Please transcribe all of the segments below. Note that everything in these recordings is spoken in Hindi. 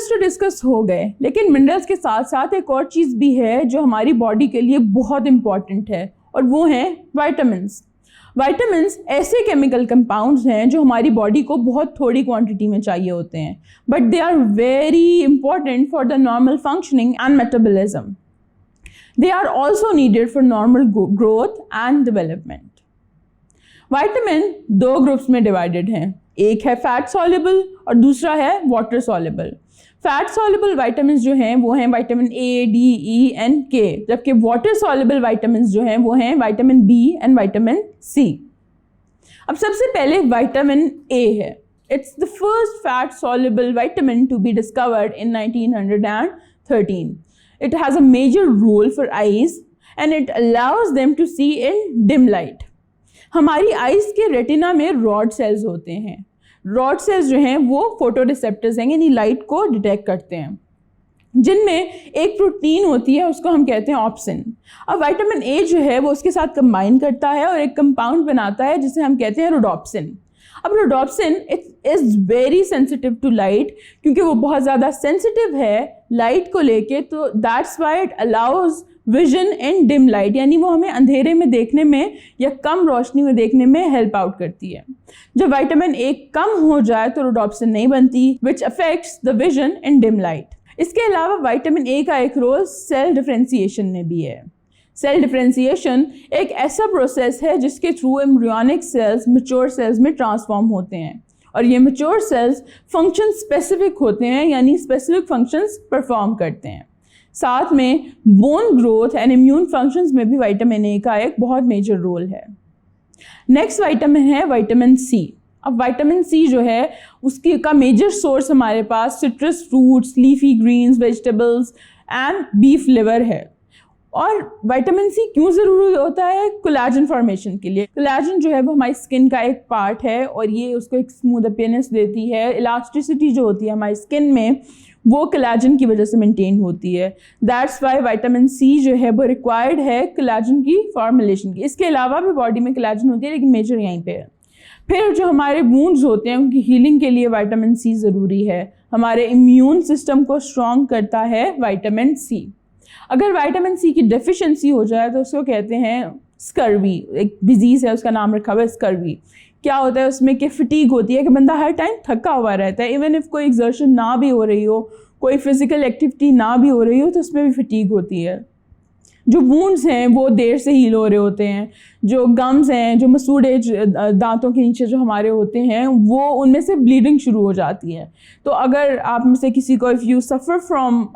मिनरल्स तो डिस्कस हो गए, लेकिन मिनरल्स के साथ साथ एक और चीज़ भी है जो हमारी बॉडी के लिए बहुत इंपॉर्टेंट है, और वो हैं विटामिन्स। विटामिन्स ऐसे केमिकल कंपाउंड्स हैं जो हमारी बॉडी को बहुत थोड़ी क्वांटिटी में चाहिए होते हैं, but they are very important for the normal functioning and metabolism. They are also needed for normal growth and development. Vitamin दो ग्रुप्स में डिवाइडेड हैं, एक है फैट सॉल्युबल और दूसरा है water soluble. Fat soluble vitamin जो हैं वो हैं vitamin A, D, E and K, जबकि वाटर सॉल्युबल विटामिन जो हैं वो हैं vitamin B and vitamin C. अब सबसे पहले विटामिन ए है। It's the first fat soluble vitamin to be discovered in 1913। It has a major role for eyes and it allows them to see in dim light. हमारी आइज़ के रेटिना में रॉड सेल्स होते हैं। रॉड सेल्स जो हैं वो फोटो रिसेप्टर्स हैं, यानी लाइट को डिटेक्ट करते हैं, जिनमें एक प्रोटीन होती है, उसको हम कहते हैं ऑप्सिन। अब विटामिन ए जो है वो उसके साथ कंबाइन करता है और एक कंपाउंड बनाता है जिसे हम कहते हैं रोडोप्सिन। अब rhodopsin it is very sensitive to light, क्योंकि वो बहुत ज़्यादा सेंसिटिव है लाइट को लेके, तो that's why it allows vision in dim light, यानी वो हमें अंधेरे में देखने में या कम रोशनी में देखने में हेल्प आउट करती है। जब विटामिन ए कम हो जाए तो रोडोप्सिन नहीं बनती, which affects the vision in dim light. इसके अलावा विटामिन ए का एक रोल सेल डिफरेंशिएशन में भी है। सेल डिफरेंशिएशन एक ऐसा प्रोसेस है जिसके through embryonic cells mature cells में ट्रांसफॉर्म होते हैं, और ये मैच्योर सेल्स फंक्शन स्पेसिफिक होते हैं, यानी स्पेसिफिक फंक्शंस परफॉर्म करते हैं। साथ में bone growth and immune functions में भी विटामिन ए का एक बहुत मेजर रोल है। नेक्स्ट विटामिन है विटामिन सी। अब विटामिन सी जो है उसकी का मेजर सोर्स हमारे पास citrus fruits, leafy greens, vegetables and beef liver है। और विटामिन सी क्यों ज़रूरी होता है? कोलेजन फॉर्मेशन के लिए। कोलेजन जो है वो हमारी स्किन का एक पार्ट है और ये उसको एक स्मूथ अपीयरेंस देती है। इलास्टिसिटी जो होती है हमारी स्किन में वो कोलेजन की वजह से मेंटेन होती है। दैट्स वाई विटामिन सी जो है वो रिक्वायर्ड है कोलेजन की फॉर्मुलेशन की। इसके अलावा भी बॉडी में कोलेजन होती है, लेकिन मेजर यहीं पे है। फिर जो हमारे वुंड्स होते हैं उनकी हीलिंग के लिए विटामिन सी ज़रूरी है। हमारे इम्यून सिस्टम को स्ट्रॉन्ग करता है विटामिन सी। अगर विटामिन सी की डेफिशिएंसी हो जाए तो उसको कहते हैं स्कर्वी। एक डिजीज़ है, उसका नाम रखा हुआ है स्कर्वी। क्या होता है उसमें कि फटीग होती है कि बंदा हर टाइम थका हुआ रहता है, इवन इफ कोई एक्सर्शन ना भी हो रही हो, कोई फिजिकल एक्टिविटी ना भी हो रही हो, तो उसमें भी फटीग होती है। जो वुंड्स हैं वो देर से हील हो रहे होते हैं। जो गम्स हैं, जो मसूड़े दांतों के नीचे जो हमारे होते हैं, वो उनमें से ब्लीडिंग शुरू हो जाती है। तो अगर आप में से किसी को if you suffer from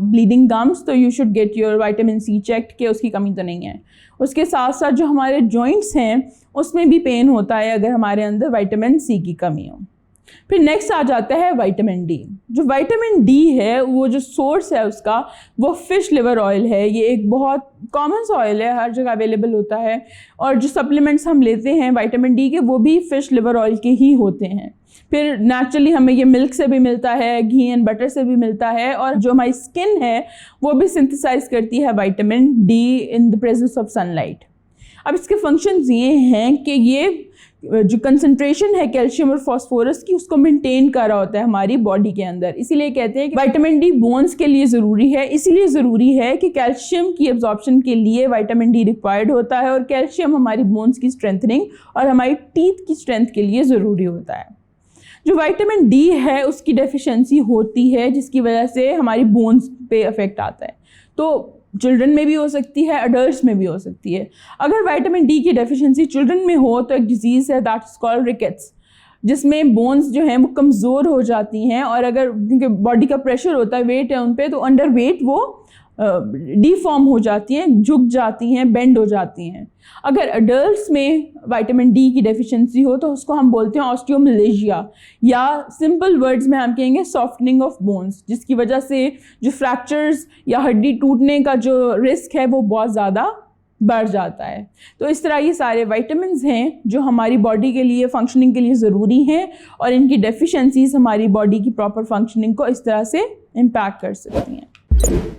bleeding gums तो you should get your vitamin C checked कि उसकी कमी तो नहीं है। उसके साथ साथ जो हमारे जॉइंट्स हैं उसमें भी पेन होता है अगर हमारे अंदर विटामिन सी की कमी हो। फिर नेक्स्ट आ जाता है विटामिन डी। जो विटामिन डी है वो जो सोर्स है उसका वो फिश लिवर ऑयल है। ये एक बहुत कॉमन ऑयल है, हर जगह अवेलेबल होता है, और जो सप्लीमेंट्स हम लेते हैं विटामिन डी के वो भी फिश लिवर ऑयल के ही होते हैं। फिर नेचुरली हमें ये मिल्क से भी मिलता है, घी एंड बटर से भी मिलता है, और जो हमारी स्किन है वो भी सिंथेसाइज करती है vitamin D in the presence of sunlight. अब इसके फंक्शंस ये हैं कि ये जो कंसंट्रेशन है कैल्शियम और फास्फोरस की उसको मेंटेन कर रहा होता है हमारी बॉडी के अंदर। इसीलिए कहते हैं कि विटामिन डी बोन्स के लिए ज़रूरी है। इसीलिए ज़रूरी है कि कैल्शियम की एब्जॉर्प्शन के लिए विटामिन डी रिक्वायर्ड होता है, और कैल्शियम हमारी बोन्स की स्ट्रेंथनिंग और हमारी टीथ की स्ट्रेंथ के लिए ज़रूरी होता है। जो विटामिन डी है उसकी डेफिशिएंसी होती है जिसकी वजह से हमारी बोन्स पे अफेक्ट आता है। तो चिल्ड्रन में भी हो सकती है, अडल्ट्स में भी हो सकती है। अगर विटामिन डी की डेफिशिएंसी चिल्ड्रन में हो तो एक डिजीज़ है दैट इज़ कॉल्ड रिकेट्स, जिसमें बोन्स जो हैं वो कमज़ोर हो जाती हैं, और अगर क्योंकि बॉडी का प्रेशर होता है, वेट है उन पे, तो अंडर वेट वो डीफॉर्म हो जाती हैं, झुक जाती हैं, बेंड हो जाती हैं। अगर अडल्ट्स में विटामिन डी की डेफिशिएंसी हो तो उसको हम बोलते हैं ऑस्टियोमलेजिया, या सिंपल वर्ड्स में हम कहेंगे सॉफ्टनिंग ऑफ बोन्स, जिसकी वजह से जो फ्रैक्चर्स या हड्डी टूटने का जो रिस्क है वो बहुत ज़्यादा बढ़ जाता है। तो इस तरह ये सारे विटामिन्स हैं जो हमारी बॉडी के लिए फंक्शनिंग के लिए ज़रूरी हैं, और इनकी डेफिशिएंसीज हमारी बॉडी की प्रॉपर फंक्शनिंग को इस तरह से इम्पैक्ट कर सकती हैं।